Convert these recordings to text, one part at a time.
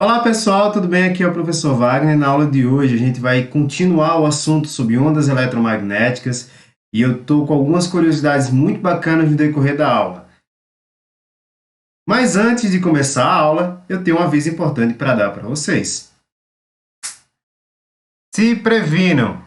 Olá pessoal, tudo bem? Aqui é o professor Wagner. Na aula de hoje a gente vai continuar o assunto sobre ondas eletromagnéticas e eu estou com algumas curiosidades muito bacanas no decorrer da aula. Mas antes de começar a aula, eu tenho um aviso importante para dar para vocês. Se previnam!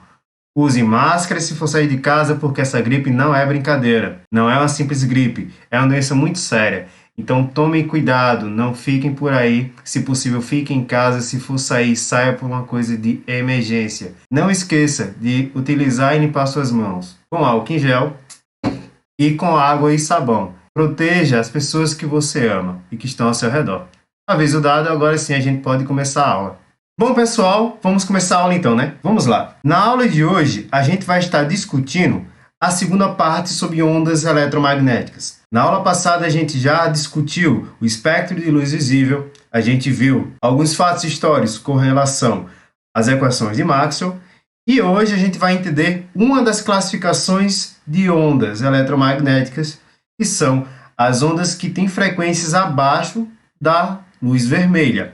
Use máscara se for sair de casa, porque essa gripe não é brincadeira. Não é uma simples gripe, é uma doença muito séria. Então tomem cuidado, não fiquem por aí. Se possível, fiquem em casa. Se for sair, saia por uma coisa de emergência. Não esqueça de utilizar e limpar suas mãos com álcool em gel e com água e sabão. Proteja as pessoas que você ama e que estão ao seu redor. Aviso dado, agora sim a gente pode começar a aula. Bom, pessoal, vamos começar a aula então, né? Vamos lá. Na aula de hoje, a gente vai estar discutindo a segunda parte sobre ondas eletromagnéticas. Na aula passada, a gente já discutiu o espectro de luz visível, a gente viu alguns fatos históricos com relação às equações de Maxwell, e hoje a gente vai entender uma das classificações de ondas eletromagnéticas, que são as ondas que têm frequências abaixo da luz vermelha.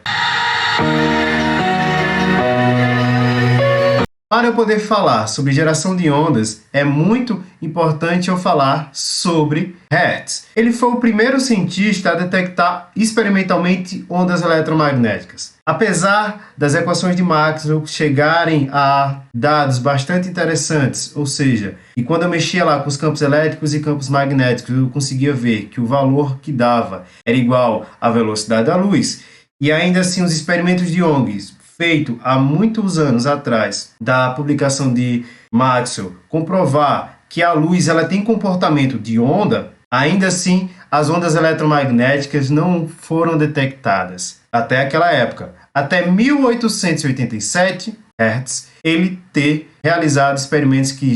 Para eu poder falar sobre geração de ondas, é muito importante eu falar sobre Hertz. Ele foi o primeiro cientista a detectar experimentalmente ondas eletromagnéticas. Apesar das equações de Maxwell chegarem a dados bastante interessantes, ou seja, e quando eu mexia lá com os campos elétricos e campos magnéticos, eu conseguia ver que o valor que dava era igual à velocidade da luz, e ainda assim os experimentos de Young feito há muitos anos atrás da publicação de Maxwell, comprovar que a luz ela tem comportamento de onda, ainda assim as ondas eletromagnéticas não foram detectadas até aquela época. Até 1887, Hertz, ele ter realizado experimentos que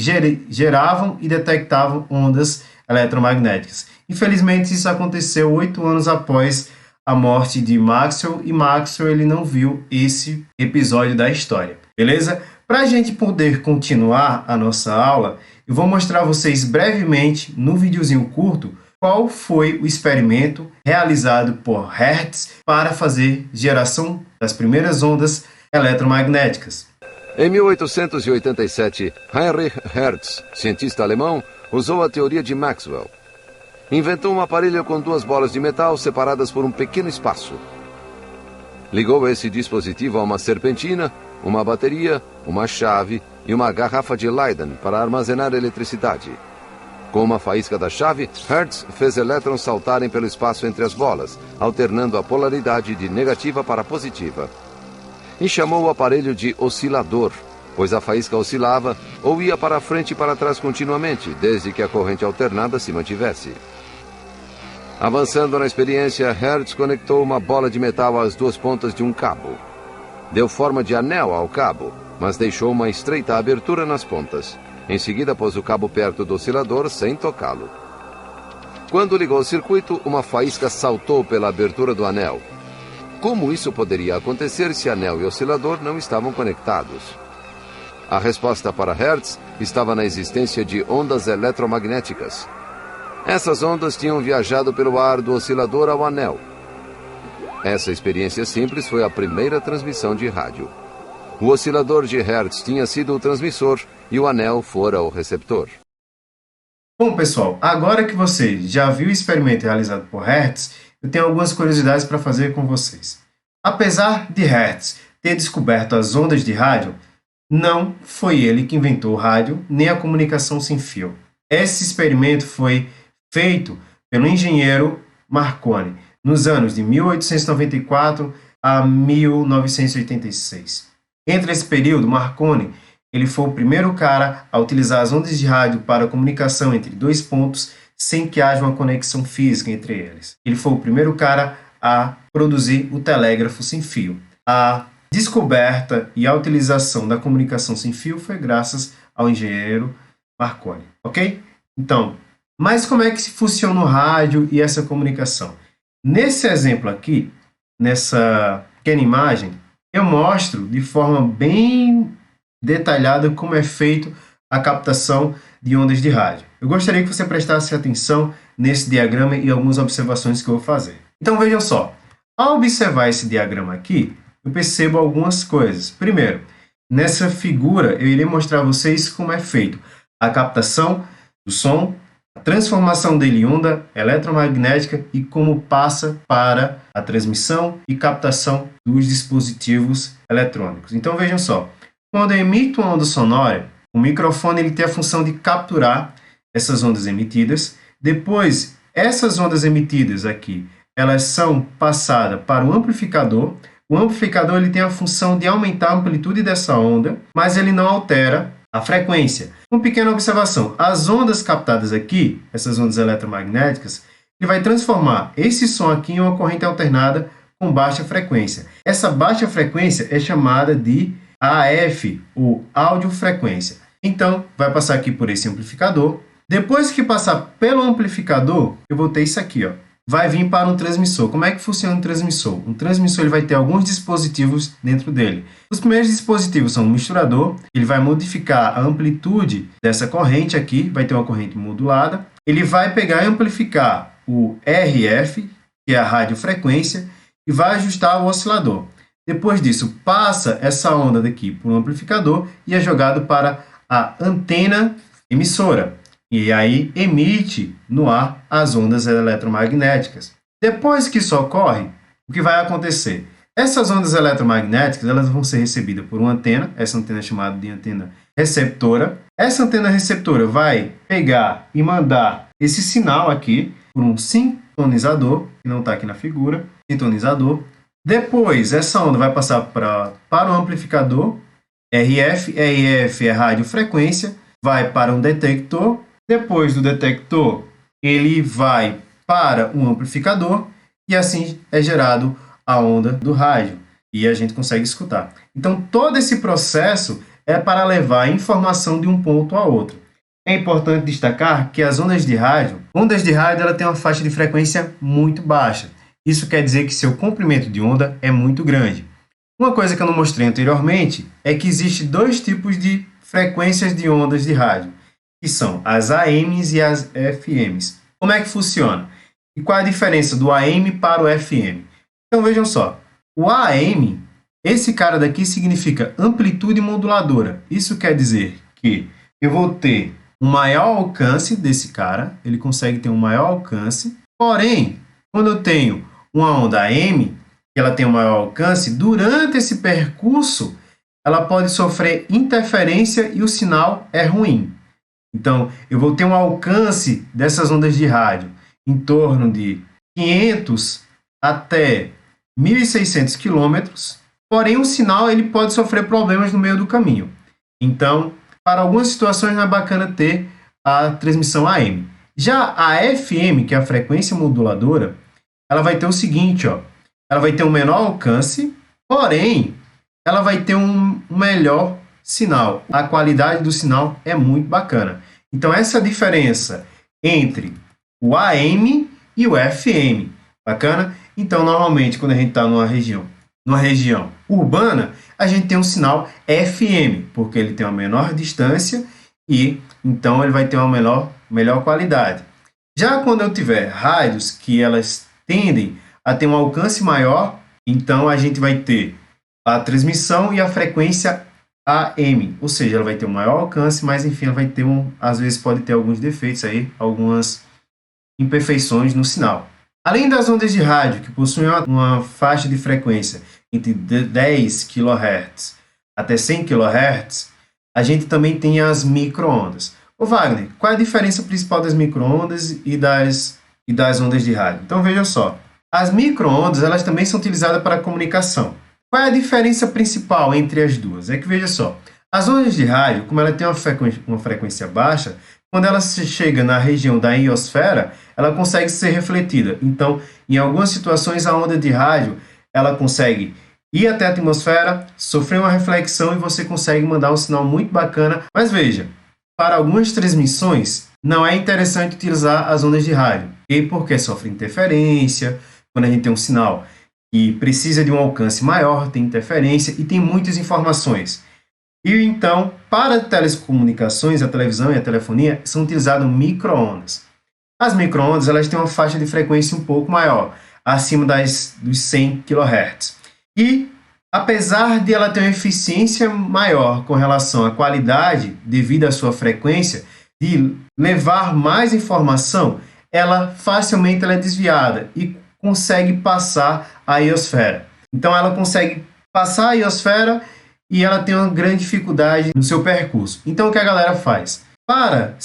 geravam e detectavam ondas eletromagnéticas. Infelizmente, isso aconteceu 8 anos após a morte de Maxwell, e Maxwell ele não viu esse episódio da história, beleza? Para a gente poder continuar a nossa aula, eu vou mostrar a vocês brevemente, no videozinho curto, qual foi o experimento realizado por Hertz para fazer geração das primeiras ondas eletromagnéticas. Em 1887, Heinrich Hertz, cientista alemão, usou a teoria de Maxwell. Inventou um aparelho com duas bolas de metal separadas por um pequeno espaço. Ligou esse dispositivo a uma serpentina, uma bateria, uma chave e uma garrafa de Leyden para armazenar eletricidade. Com uma faísca da chave, Hertz fez elétrons saltarem pelo espaço entre as bolas, alternando a polaridade de negativa para positiva. E chamou o aparelho de oscilador, pois a faísca oscilava ou ia para frente e para trás continuamente, desde que a corrente alternada se mantivesse. Avançando na experiência, Hertz conectou uma bola de metal às duas pontas de um cabo. Deu forma de anel ao cabo, mas deixou uma estreita abertura nas pontas. Em seguida, pôs o cabo perto do oscilador sem tocá-lo. Quando ligou o circuito, uma faísca saltou pela abertura do anel. Como isso poderia acontecer se anel e oscilador não estavam conectados? A resposta para Hertz estava na existência de ondas eletromagnéticas. Essas ondas tinham viajado pelo ar do oscilador ao anel. Essa experiência simples foi a primeira transmissão de rádio. O oscilador de Hertz tinha sido o transmissor e o anel fora o receptor. Bom, pessoal, agora que você já viu o experimento realizado por Hertz, eu tenho algumas curiosidades para fazer com vocês. Apesar de Hertz ter descoberto as ondas de rádio, não foi ele que inventou o rádio nem a comunicação sem fio. Esse experimento foi feito pelo engenheiro Marconi nos anos de 1894 a 1986. Entre esse período, Marconi ele foi o primeiro cara a utilizar as ondas de rádio para comunicação entre dois pontos sem que haja uma conexão física entre eles. Ele foi o primeiro cara a produzir o telégrafo sem fio. A descoberta e a utilização da comunicação sem fio foi graças ao engenheiro Marconi, ok? Então, mas como é que funciona o rádio e essa comunicação? Nesse exemplo aqui, nessa pequena imagem, eu mostro de forma bem detalhada como é feito a captação de ondas de rádio. Eu gostaria que você prestasse atenção nesse diagrama e algumas observações que eu vou fazer. Então vejam só, Ao observar esse diagrama aqui, eu percebo algumas coisas. Primeiro, nessa figura eu irei mostrar a vocês como é feito a captação do som, a transformação dele em onda eletromagnética e como passa para a transmissão e captação dos dispositivos eletrônicos. Então vejam só, quando eu emito uma onda sonora, o microfone ele tem a função de capturar essas ondas emitidas. Depois, essas ondas emitidas aqui, elas são passadas para o amplificador. O amplificador ele tem a função de aumentar a amplitude dessa onda, mas ele não altera a frequência. Uma pequena observação, as ondas captadas aqui, essas ondas eletromagnéticas, ele vai transformar esse som aqui em uma corrente alternada com baixa frequência. Essa baixa frequência é chamada de AF, ou audiofrequência. Então, vai passar aqui por esse amplificador. Depois que passar pelo amplificador, eu vou ter isso aqui, ó. Vai vir para um transmissor. Como é que funciona um transmissor? Um transmissor ele vai ter alguns dispositivos dentro dele. Os primeiros dispositivos são o misturador. Ele vai modificar a amplitude dessa corrente aqui. Vai ter uma corrente modulada. Ele vai pegar e amplificar o RF, que é a radiofrequência, e vai ajustar o oscilador. Depois disso, passa essa onda daqui por um amplificador e é jogado para a antena emissora. E aí emite no ar as ondas eletromagnéticas. Depois que isso ocorre, o que vai acontecer? Essas ondas eletromagnéticas elas vão ser recebidas por uma antena, essa antena é chamada de antena receptora. Essa antena receptora vai pegar e mandar esse sinal aqui por um sintonizador, que não está aqui na figura, sintonizador. Depois, essa onda vai passar para o amplificador, RF é radiofrequência, vai para um detector. Depois do detector, ele vai para um amplificador e assim é gerado a onda do rádio e a gente consegue escutar. Então, todo esse processo é para levar a informação de um ponto a outro. É importante destacar que as ondas de rádio ela tem uma faixa de frequência muito baixa. Isso quer dizer que seu comprimento de onda é muito grande. Uma coisa que eu não mostrei anteriormente é que existe dois tipos de frequências de ondas de rádio, que são as AMs e as FMs. Como é que funciona? E qual é a diferença do AM para o FM? Então vejam só, o AM, esse cara daqui significa amplitude moduladora. Isso quer dizer que eu vou ter um maior alcance desse cara, ele consegue ter um maior alcance, porém, quando eu tenho uma onda AM, que ela tem um maior alcance, durante esse percurso, ela pode sofrer interferência e o sinal é ruim. Então, eu vou ter um alcance dessas ondas de rádio em torno de 500 até 1.600 quilômetros, porém o sinal ele pode sofrer problemas no meio do caminho. Então, para algumas situações não é bacana ter a transmissão AM. Já a FM, que é a frequência moduladora, ela vai ter o seguinte, ó, ela vai ter um menor alcance, porém, ela vai ter um melhor sinal. A qualidade do sinal é muito bacana. Então, essa diferença entre o AM e o FM, bacana? Então, normalmente, quando a gente está numa região urbana, a gente tem um sinal FM, porque ele tem uma menor distância e, então, ele vai ter uma melhor qualidade. Já quando eu tiver rádios que elas tendem a ter um alcance maior, então a gente vai ter a transmissão e a frequência AM, ou seja, ela vai ter um maior alcance, mas enfim, ela vai ter às vezes pode ter alguns defeitos aí, algumas imperfeições no sinal. Além das ondas de rádio, que possuem uma faixa de frequência entre 10 kHz até 100 kHz, a gente também tem as micro-ondas. Ô Wagner, qual é a diferença principal das micro-ondas e das ondas de rádio? Então veja só, as micro-ondas elas também são utilizadas para comunicação. Qual é a diferença principal entre as duas? É que veja só, as ondas de rádio, como ela tem uma frequência baixa, quando ela chega na região da ionosfera, ela consegue ser refletida. Então, em algumas situações, a onda de rádio ela consegue ir até a atmosfera, sofrer uma reflexão e você consegue mandar um sinal muito bacana. Mas veja, para algumas transmissões, não é interessante utilizar as ondas de rádio, porque sofre interferência, quando a gente tem um sinal que precisa de um alcance maior, tem interferência e tem muitas informações. E então, para telecomunicações, a televisão e a telefonia são utilizadas micro-ondas. As micro-ondas elas têm uma faixa de frequência um pouco maior. acima dos 100 kHz. E, apesar de ela ter uma eficiência maior com relação à qualidade, devido à sua frequência, de levar mais informação, ela facilmente é desviada e consegue passar a ionosfera. Então ela consegue passar a ionosfera e ela tem uma grande dificuldade no seu percurso. Então o que a galera faz? Para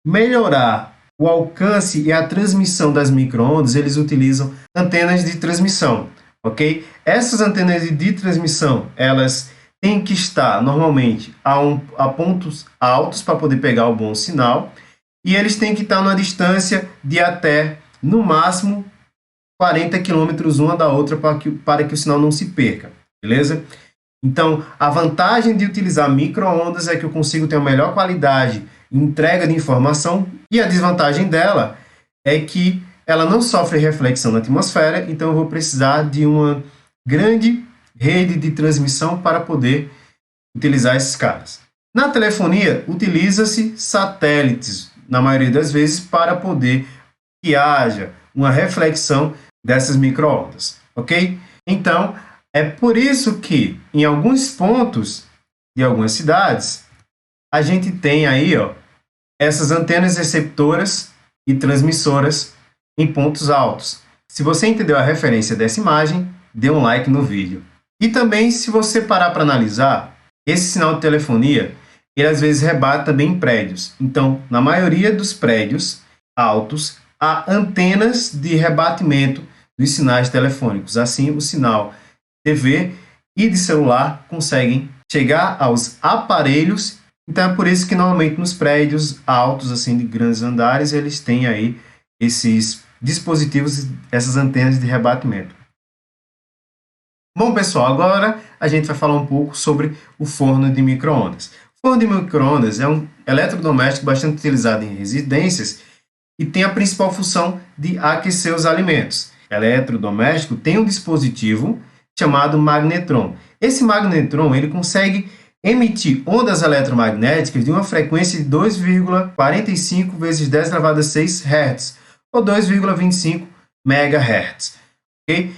melhorar o alcance e a transmissão das micro-ondas, eles utilizam antenas de transmissão, ok? Essas antenas de transmissão, elas têm que estar normalmente a pontos altos para poder pegar o bom sinal, e eles têm que estar numa distância de até, no máximo, 40 km uma da outra para que o sinal não se perca, beleza? Então, a vantagem de utilizar micro-ondas é que eu consigo ter uma melhor qualidade e entrega de informação, e a desvantagem dela é que ela não sofre reflexão na atmosfera, então eu vou precisar de uma grande rede de transmissão para poder utilizar esses caras. Na telefonia, utiliza-se satélites, na maioria das vezes, para poder que haja uma reflexão dessas micro-ondas, ok? Então, é por isso que, em alguns pontos de algumas cidades, a gente tem aí, ó, essas antenas receptoras e transmissoras em pontos altos. Se você entendeu a referência dessa imagem, dê um like no vídeo. E também, se você parar para analisar, esse sinal de telefonia, ele às vezes rebate também em prédios. Então, na maioria dos prédios altos, há antenas de rebatimento dos sinais telefônicos. Assim, o sinal TV e de celular conseguem chegar aos aparelhos. Então, é por isso que normalmente nos prédios altos, assim, de grandes andares, eles têm aí esses dispositivos, essas antenas de rebatimento. Bom, pessoal, agora a gente vai falar um pouco sobre o forno de micro-ondas. O forno de micro-ondas é um eletrodoméstico bastante utilizado em residências e tem a principal função de aquecer os alimentos. O eletrodoméstico tem um dispositivo chamado magnetron. Esse magnetron ele consegue emitir ondas eletromagnéticas de uma frequência de 2,45 vezes 10 elevado a 6 Hz, ou 2,25 MHz. Okay?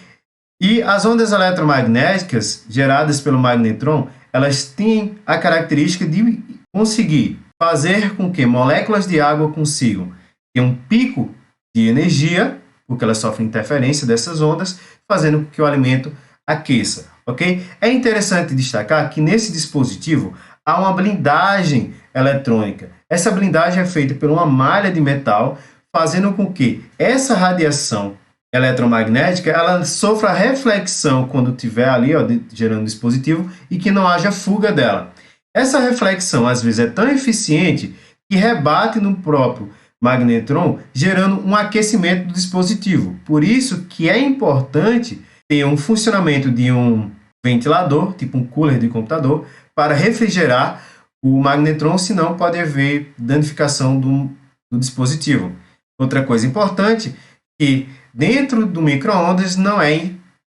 E as ondas eletromagnéticas geradas pelo magnetron, elas têm a característica de conseguir fazer com que moléculas de água consigam ter um pico de energia, porque elas sofrem interferência dessas ondas, fazendo com que o alimento aqueça, ok? É interessante destacar que nesse dispositivo há uma blindagem eletrônica. Essa blindagem é feita por uma malha de metal, fazendo com que essa radiação eletromagnética ela sofra reflexão quando estiver ali, ó, gerando o dispositivo, e que não haja fuga dela. Essa reflexão, às vezes, é tão eficiente que rebate no próprio magnetron, gerando um aquecimento do dispositivo. Por isso que é importante ter um funcionamento de um ventilador, tipo um cooler de computador, para refrigerar o magnetron, senão pode haver danificação do dispositivo. Outra coisa importante é que dentro do micro-ondas não é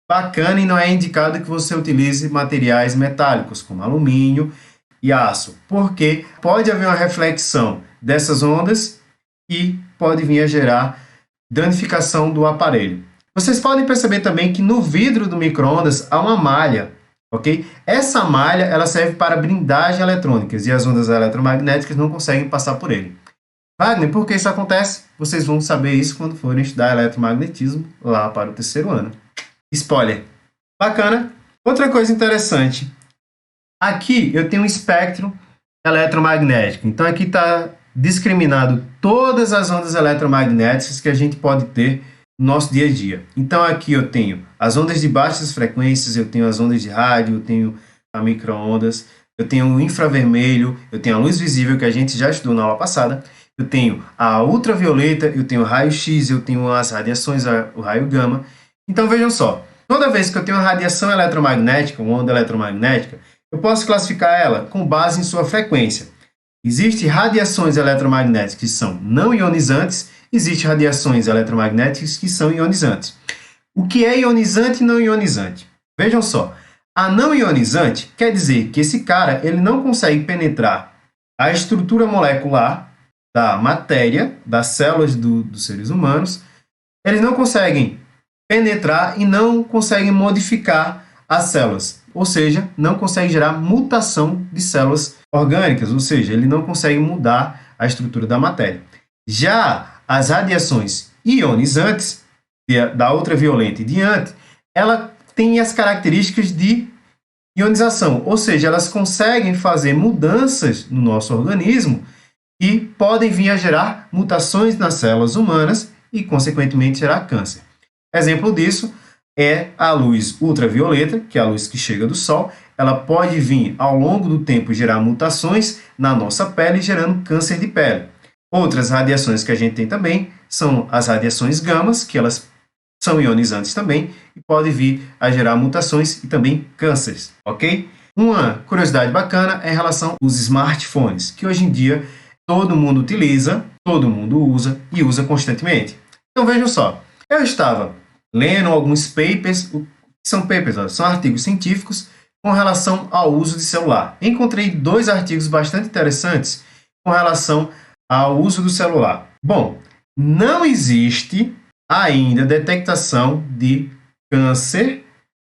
bacana e não é indicado que você utilize materiais metálicos, como alumínio e aço, porque pode haver uma reflexão dessas ondas e pode vir a gerar danificação do aparelho. Vocês podem perceber também que no vidro do micro-ondas há uma malha, ok? Essa malha ela serve para blindagem eletrônicas e as ondas eletromagnéticas não conseguem passar por ele. Wagner, por que isso acontece? Vocês vão saber isso quando forem estudar eletromagnetismo lá para o 3º ano. Spoiler. Bacana. Outra coisa interessante. Aqui eu tenho um espectro eletromagnético. Então aqui está discriminado todas as ondas eletromagnéticas que a gente pode ter no nosso dia a dia. Então aqui eu tenho as ondas de baixas frequências, eu tenho as ondas de rádio, eu tenho a micro-ondas, eu tenho o infravermelho, eu tenho a luz visível que a gente já estudou na aula passada, eu tenho a ultravioleta, eu tenho o raio-x, eu tenho as radiações, o raio gama. Então vejam só, toda vez que eu tenho uma radiação eletromagnética, uma onda eletromagnética, eu posso classificar ela com base em sua frequência. Existem radiações eletromagnéticas que são não ionizantes, existem radiações eletromagnéticas que são ionizantes. O que é ionizante e não ionizante? Vejam só, a não ionizante quer dizer que esse cara ele não consegue penetrar a estrutura molecular da matéria, das células dos seres humanos, eles não conseguem penetrar e não conseguem modificar as células, ou seja, não consegue gerar mutação de células orgânicas, ou seja, ele não consegue mudar a estrutura da matéria. Já as radiações ionizantes, da ultravioleta e diante, ela tem as características de ionização, ou seja, elas conseguem fazer mudanças no nosso organismo e podem vir a gerar mutações nas células humanas e, consequentemente, gerar câncer. Exemplo disso é a luz ultravioleta, que é a luz que chega do Sol. Ela pode vir, ao longo do tempo, gerar mutações na nossa pele, gerando câncer de pele. Outras radiações que a gente tem também são as radiações gamas, que elas são ionizantes também e podem vir a gerar mutações e também cânceres, ok? Uma curiosidade bacana é em relação aos smartphones, que hoje em dia todo mundo utiliza, todo mundo usa e usa constantemente. Então vejam só, eu estava lendo alguns papers, são artigos científicos com relação ao uso de celular. Encontrei 2 artigos bastante interessantes com relação ao uso do celular. Bom, não existe ainda detectação de câncer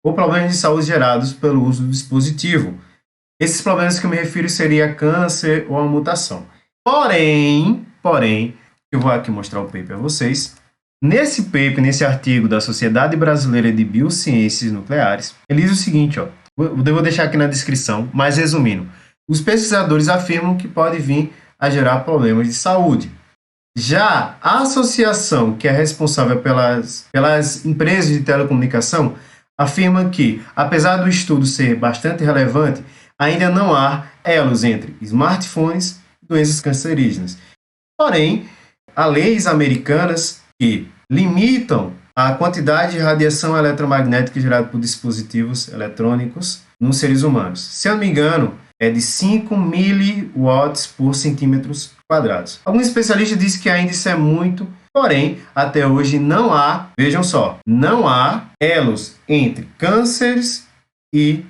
ou problemas de saúde gerados pelo uso do dispositivo. Esses problemas que eu me refiro seria câncer ou a mutação. Porém, eu vou aqui mostrar o paper a vocês. Nesse paper, nesse artigo da Sociedade Brasileira de Biociências Nucleares, ele diz o seguinte, ó, eu vou deixar aqui na descrição, mas resumindo, os pesquisadores afirmam que pode vir a gerar problemas de saúde. Já a associação que é responsável pelas empresas de telecomunicação afirma que, apesar do estudo ser bastante relevante, ainda não há elos entre smartphones e doenças cancerígenas. Porém, há leis americanas que limitam a quantidade de radiação eletromagnética gerada por dispositivos eletrônicos nos seres humanos. Se eu não me engano, é de 5 miliwatts por centímetros quadrados. Alguns especialistas dizem que ainda isso é muito, porém, até hoje não há, vejam só, não há elos entre cânceres e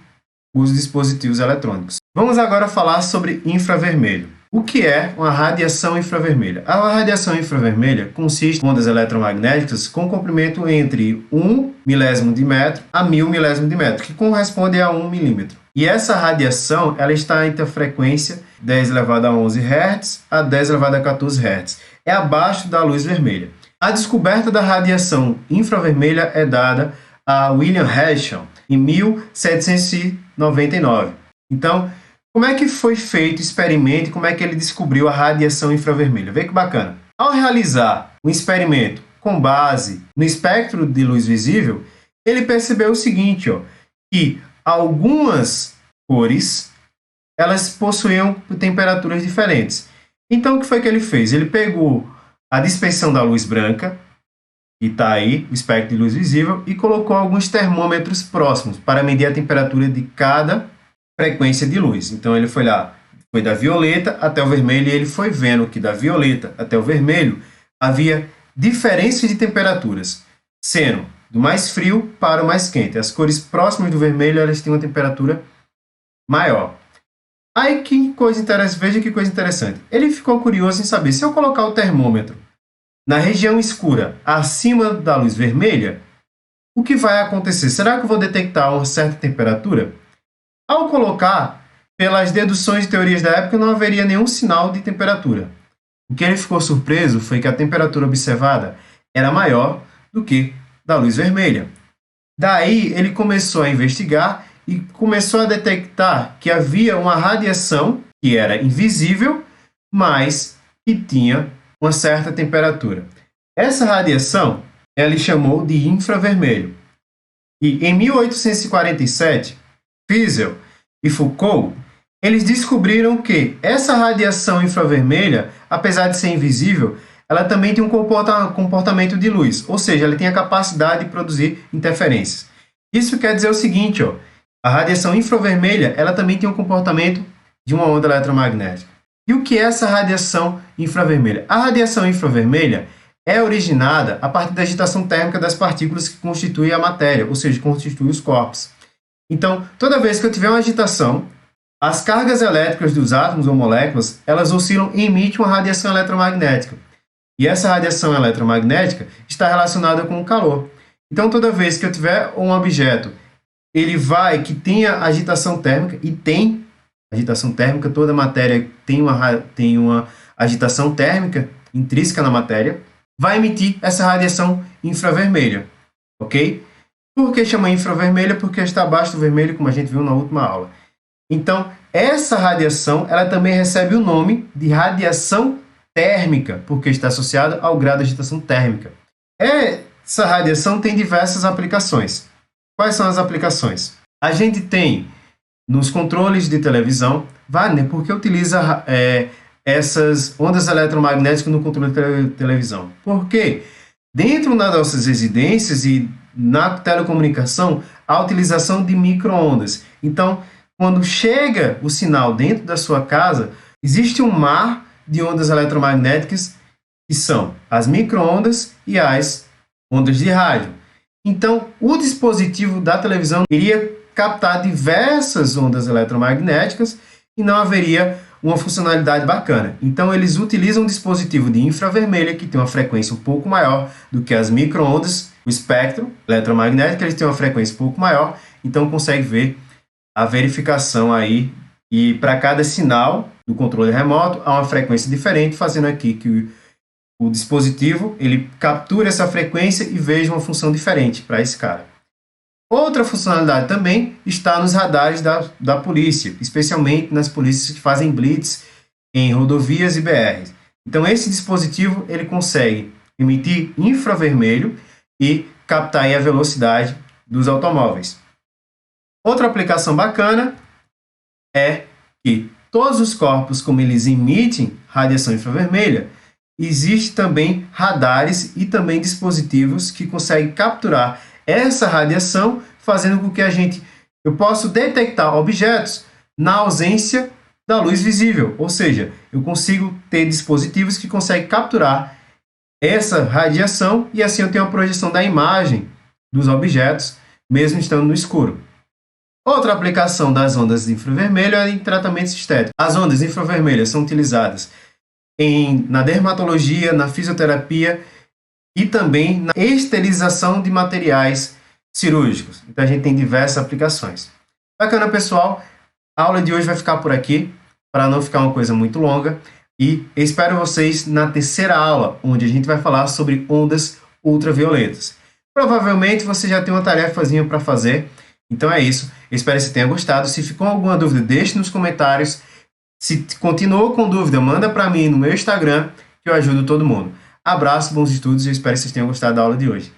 os dispositivos eletrônicos. Vamos agora falar sobre infravermelho. O que é uma radiação infravermelha? A radiação infravermelha consiste em ondas eletromagnéticas com comprimento entre 1 milésimo de metro a 1000 milésimo de metro, que corresponde a 1 milímetro. E essa radiação ela está entre a frequência 10 elevado a 11 Hz a 10 elevado a 14 Hz. É abaixo da luz vermelha. A descoberta da radiação infravermelha é dada a William Herschel em 1799. Então, como é que foi feito o experimento e como é que ele descobriu a radiação infravermelha? Vê que bacana. Ao realizar um experimento com base no espectro de luz visível, ele percebeu o seguinte, ó, que algumas cores elas possuíam temperaturas diferentes. Então, o que foi que ele fez? Ele pegou a dispersão da luz branca, que está aí, o espectro de luz visível, e colocou alguns termômetros próximos para medir a temperatura de cada frequência de luz. Então ele foi lá, foi da violeta até o vermelho, e ele foi vendo que da violeta até o vermelho havia diferenças de temperaturas, sendo do mais frio para o mais quente. As cores próximas do vermelho elas têm uma temperatura maior. Aí que coisa interessante, veja que coisa interessante. Ele ficou curioso em saber, se eu colocar o termômetro na região escura, acima da luz vermelha, o que vai acontecer? Será que eu vou detectar uma certa temperatura? Ao colocar, pelas deduções e teorias da época, não haveria nenhum sinal de temperatura. O que ele ficou surpreso foi que a temperatura observada era maior do que da luz vermelha. Daí, ele começou a investigar e começou a detectar que havia uma radiação que era invisível, mas que tinha uma certa temperatura. Essa radiação, ele chamou de infravermelho. E em 1847, Fizeau e Foucault, eles descobriram que essa radiação infravermelha, apesar de ser invisível, ela também tem um comportamento de luz, ou seja, ela tem a capacidade de produzir interferências. Isso quer dizer o seguinte, ó, a radiação infravermelha ela também tem um comportamento de uma onda eletromagnética. E o que é essa radiação infravermelha? A radiação infravermelha é originada a partir da agitação térmica das partículas que constituem a matéria, ou seja, constituem os corpos. Então, toda vez que eu tiver uma agitação, as cargas elétricas dos átomos ou moléculas, elas oscilam e emitem uma radiação eletromagnética. E essa radiação eletromagnética está relacionada com o calor. Então, toda vez que eu tiver um objeto, que tenha agitação térmica, e tem agitação térmica, toda matéria tem uma agitação térmica intrínseca na matéria, vai emitir essa radiação infravermelha, ok? Por que chama infravermelha? Porque está abaixo do vermelho, como a gente viu na última aula. Então, essa radiação, ela também recebe o nome de radiação térmica, porque está associada ao grau de agitação térmica. Essa radiação tem diversas aplicações. Quais são as aplicações? A gente tem nos controles de televisão, Wagner, por que utiliza essas ondas eletromagnéticas no controle de televisão? Porque dentro das nossas residências e na telecomunicação, a utilização de micro-ondas. Então, quando chega o sinal dentro da sua casa, existe um mar de ondas eletromagnéticas que são as micro-ondas e as ondas de rádio. Então, o dispositivo da televisão iria captar diversas ondas eletromagnéticas e não haveria uma funcionalidade bacana. Então, eles utilizam um dispositivo de infravermelha que tem uma frequência um pouco maior do que as micro-ondas, o espectro eletromagnético, eles têm uma frequência um pouco maior, então consegue ver a verificação aí, e para cada sinal do controle remoto há uma frequência diferente, fazendo aqui que o dispositivo ele captura essa frequência e veja uma função diferente para esse cara. Outra funcionalidade também está nos radares da polícia, especialmente nas polícias que fazem blitz em rodovias e BRs. Então esse dispositivo ele consegue emitir infravermelho e captar aí a velocidade dos automóveis. Outra aplicação bacana é que todos os corpos, como eles emitem radiação infravermelha, existe também radares e também dispositivos que conseguem capturar essa radiação, fazendo com que eu possa detectar objetos na ausência da luz visível. Ou seja, eu consigo ter dispositivos que conseguem capturar essa radiação e assim eu tenho a projeção da imagem dos objetos, mesmo estando no escuro. Outra aplicação das ondas infravermelho é em tratamentos estéticos. As ondas infravermelhas são utilizadas na dermatologia, na fisioterapia e também na esterilização de materiais cirúrgicos. Então a gente tem diversas aplicações. Bacana, pessoal? A aula de hoje vai ficar por aqui, para não ficar uma coisa muito longa. E espero vocês na terceira aula, onde a gente vai falar sobre ondas ultravioletas. Provavelmente você já tem uma tarefazinha para fazer. Então é isso. Espero que você tenha gostado. Se ficou alguma dúvida, deixe nos comentários. Se continuou com dúvida, manda para mim no meu Instagram, que eu ajudo todo mundo. Abraço, bons estudos e espero que vocês tenham gostado da aula de hoje.